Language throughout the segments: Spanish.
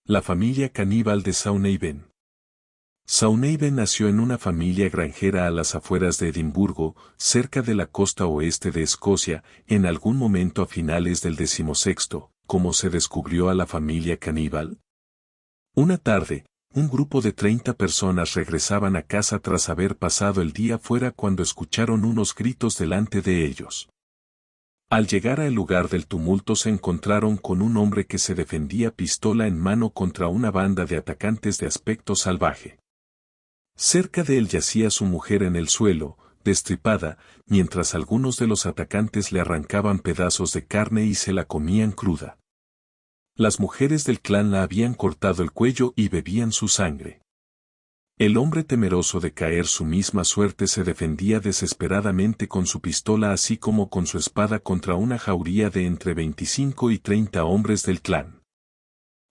La familia caníbal de Saunhaven. Saunhaven nació en una familia granjera a las afueras de Edimburgo, cerca de la costa oeste de Escocia, en algún momento a finales del XVI. ¿Cómo se descubrió a la familia caníbal? Una tarde, un grupo de 30 personas regresaban a casa tras haber pasado el día fuera cuando escucharon unos gritos delante de ellos. Al llegar al lugar del tumulto se encontraron con un hombre que se defendía pistola en mano contra una banda de atacantes de aspecto salvaje. Cerca de él yacía su mujer en el suelo, destripada, mientras algunos de los atacantes le arrancaban pedazos de carne y se la comían cruda. Las mujeres del clan la habían cortado el cuello y bebían su sangre. El hombre temeroso de caer su misma suerte se defendía desesperadamente con su pistola así como con su espada contra una jauría de entre 25 y 30 hombres del clan.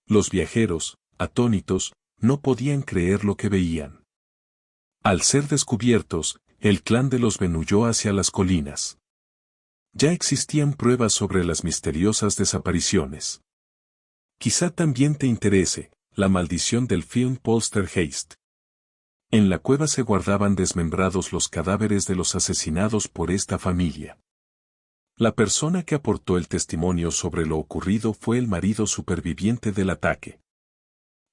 Los viajeros, atónitos, no podían creer lo que veían. Al ser descubiertos, el clan de los Benn huyó hacia las colinas. Ya existían pruebas sobre las misteriosas desapariciones. Quizá también te interese, la maldición del film Poltergeist. En la cueva se guardaban desmembrados los cadáveres de los asesinados por esta familia. La persona que aportó el testimonio sobre lo ocurrido fue el marido superviviente del ataque.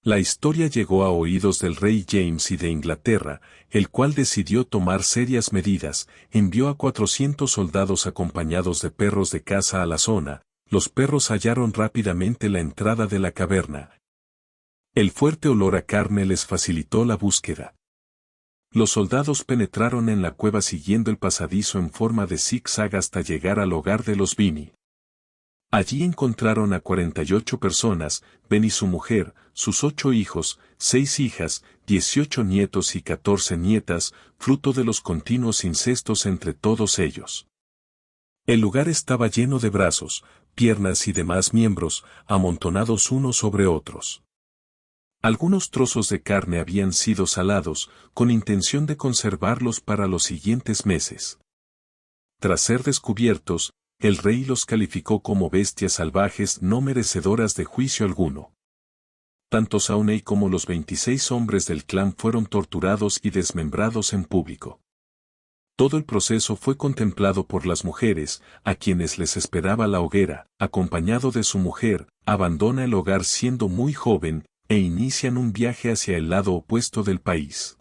La historia llegó a oídos del rey James I de Inglaterra, el cual decidió tomar serias medidas, envió a 400 soldados acompañados de perros de caza a la zona. Los perros hallaron rápidamente la entrada de la caverna. El fuerte olor a carne les facilitó la búsqueda. Los soldados penetraron en la cueva siguiendo el pasadizo en forma de zigzag hasta llegar al hogar de los Benn. Allí encontraron a 48 personas, Benn y su mujer, sus 8 hijos, 6 hijas, 18 nietos y 14 nietas, fruto de los continuos incestos entre todos ellos. El lugar estaba lleno de brazos, piernas y demás miembros, amontonados unos sobre otros. Algunos trozos de carne habían sido salados, con intención de conservarlos para los siguientes meses. Tras ser descubiertos, el rey los calificó como bestias salvajes no merecedoras de juicio alguno. Tanto Saunhaven como los 26 hombres del clan fueron torturados y desmembrados en público. Todo el proceso fue contemplado por las mujeres, a quienes les esperaba la hoguera. Acompañado de su mujer, abandona el hogar siendo muy joven, e inician un viaje hacia el lado opuesto del país.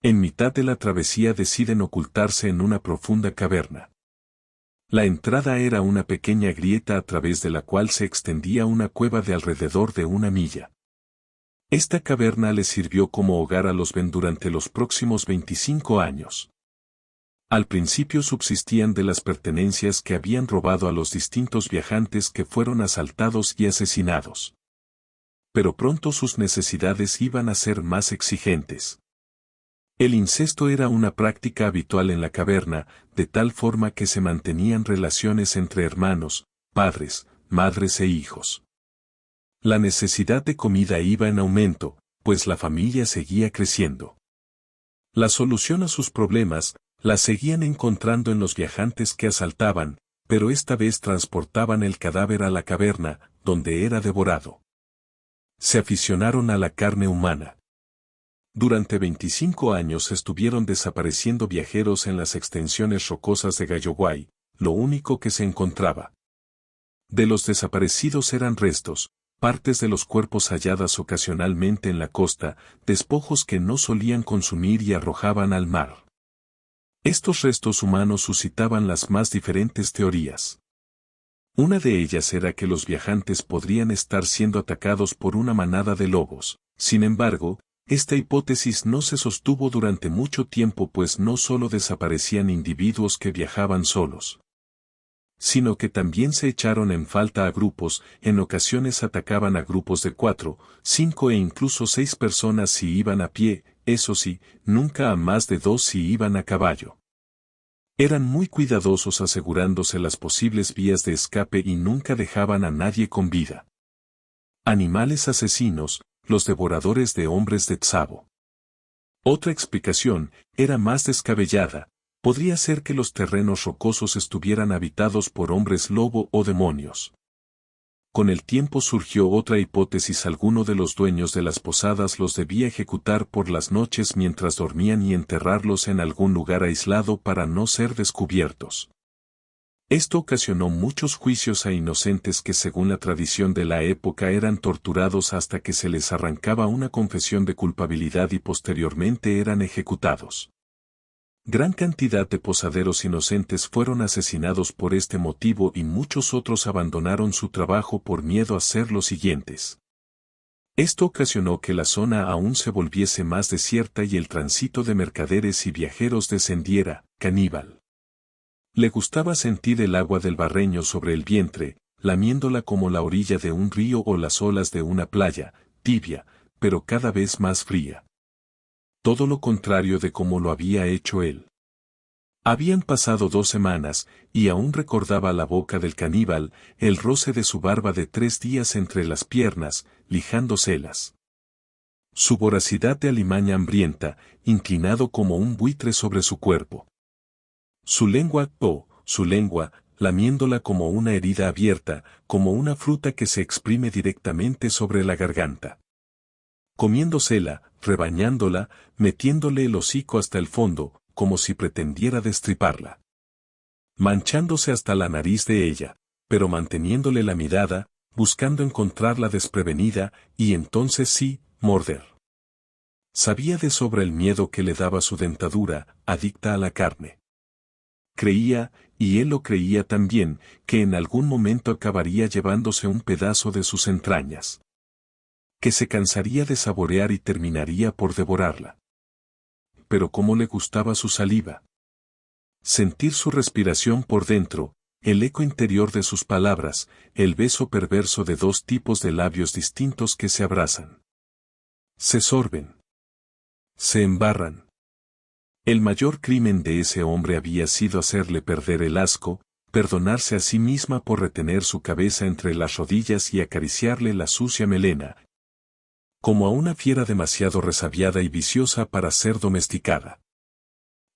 En mitad de la travesía deciden ocultarse en una profunda caverna. La entrada era una pequeña grieta a través de la cual se extendía una cueva de alrededor de 1 milla. Esta caverna les sirvió como hogar a los Benn durante los próximos 25 años. Al principio subsistían de las pertenencias que habían robado a los distintos viajantes que fueron asaltados y asesinados. Pero pronto sus necesidades iban a ser más exigentes. El incesto era una práctica habitual en la caverna, de tal forma que se mantenían relaciones entre hermanos, padres, madres e hijos. La necesidad de comida iba en aumento, pues la familia seguía creciendo. La solución a sus problemas, la seguían encontrando en los viajantes que asaltaban, pero esta vez transportaban el cadáver a la caverna, donde era devorado. Se aficionaron a la carne humana. Durante 25 años estuvieron desapareciendo viajeros en las extensiones rocosas de Galloway, lo único que se encontraba. De los desaparecidos eran restos, partes de los cuerpos halladas ocasionalmente en la costa, despojos que no solían consumir y arrojaban al mar. Estos restos humanos suscitaban las más diferentes teorías. Una de ellas era que los viajantes podrían estar siendo atacados por una manada de lobos. Sin embargo, esta hipótesis no se sostuvo durante mucho tiempo pues no solo desaparecían individuos que viajaban solos, sino que también se echaron en falta a grupos, en ocasiones atacaban a grupos de 4, 5 e incluso 6 personas si iban a pie, eso sí, nunca a más de 2 si iban a caballo. Eran muy cuidadosos asegurándose las posibles vías de escape y nunca dejaban a nadie con vida. Animales asesinos, los devoradores de hombres de Tsavo. Otra explicación, era más descabellada, podría ser que los terrenos rocosos estuvieran habitados por hombres lobo o demonios. Con el tiempo surgió otra hipótesis: alguno de los dueños de las posadas los debía ejecutar por las noches mientras dormían y enterrarlos en algún lugar aislado para no ser descubiertos. Esto ocasionó muchos juicios a inocentes que, según la tradición de la época, eran torturados hasta que se les arrancaba una confesión de culpabilidad y posteriormente eran ejecutados. Gran cantidad de posaderos inocentes fueron asesinados por este motivo y muchos otros abandonaron su trabajo por miedo a ser los siguientes. Esto ocasionó que la zona aún se volviese más desierta y el tránsito de mercaderes y viajeros descendiera. Caníbal. Le gustaba sentir el agua del barreño sobre el vientre, lamiéndola como la orilla de un río o las olas de una playa, tibia, pero cada vez más fría. Todo lo contrario de como lo había hecho él. Habían pasado 2 semanas, y aún recordaba la boca del caníbal, el roce de su barba de 3 días entre las piernas, lijándoselas. Su voracidad de alimaña hambrienta, inclinado como un buitre sobre su cuerpo. Su lengua, lamiéndola como una herida abierta, como una fruta que se exprime directamente sobre la garganta. Comiéndosela, rebañándola, metiéndole el hocico hasta el fondo, como si pretendiera destriparla. Manchándose hasta la nariz de ella, pero manteniéndole la mirada, buscando encontrarla desprevenida, y entonces sí, morder. Sabía de sobra el miedo que le daba su dentadura, adicta a la carne. Creía, y él lo creía también, que en algún momento acabaría llevándose un pedazo de sus entrañas. Que se cansaría de saborear y terminaría por devorarla. Pero cómo le gustaba su saliva. Sentir su respiración por dentro, el eco interior de sus palabras, el beso perverso de 2 tipos de labios distintos que se abrazan. Se sorben. Se embarran. El mayor crimen de ese hombre había sido hacerle perder el asco, perdonarse a sí misma por retener su cabeza entre las rodillas y acariciarle la sucia melena, como a una fiera demasiado resabiada y viciosa para ser domesticada.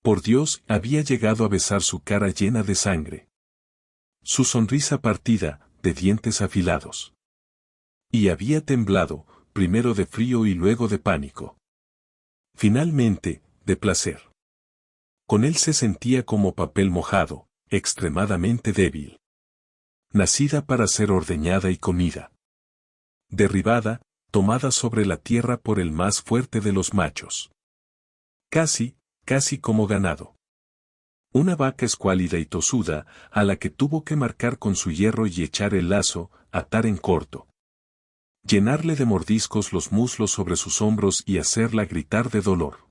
Por Dios, había llegado a besar su cara llena de sangre. Su sonrisa partida, de dientes afilados. Y había temblado, primero de frío y luego de pánico. Finalmente, de placer. Con él se sentía como papel mojado, extremadamente débil. Nacida para ser ordeñada y comida. Derribada, tomada sobre la tierra por el más fuerte de los machos. Casi como ganado. Una vaca escuálida y tosuda, a la que tuvo que marcar con su hierro y echar el lazo, atar en corto. Llenarle de mordiscos los muslos sobre sus hombros y hacerla gritar de dolor.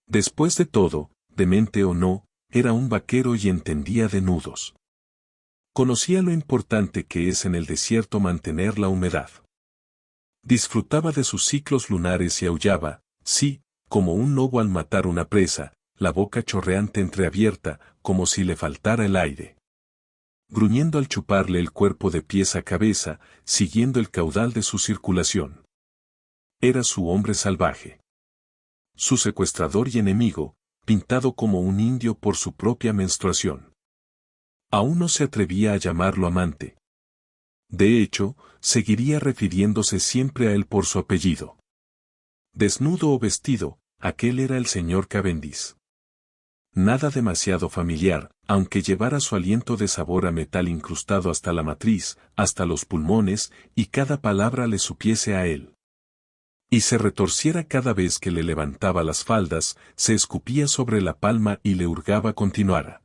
Después de todo, demente o no, era un vaquero y entendía de nudos. Conocía lo importante que es en el desierto mantener la humedad. Disfrutaba de sus ciclos lunares y aullaba, sí, como un lobo al matar una presa, la boca chorreante entreabierta, como si le faltara el aire. Gruñendo al chuparle el cuerpo de pies a cabeza, siguiendo el caudal de su circulación. Era su hombre salvaje. Su secuestrador y enemigo, pintado como un indio por su propia menstruación. Aún no se atrevía a llamarlo amante. De hecho, seguiría refiriéndose siempre a él por su apellido. Desnudo o vestido, aquel era el señor Cavendish. Nada demasiado familiar, aunque llevara su aliento de sabor a metal incrustado hasta la matriz, hasta los pulmones, y cada palabra le supiese a él. Y se retorciera cada vez que le levantaba las faldas, se escupía sobre la palma y le hurgaba continuara.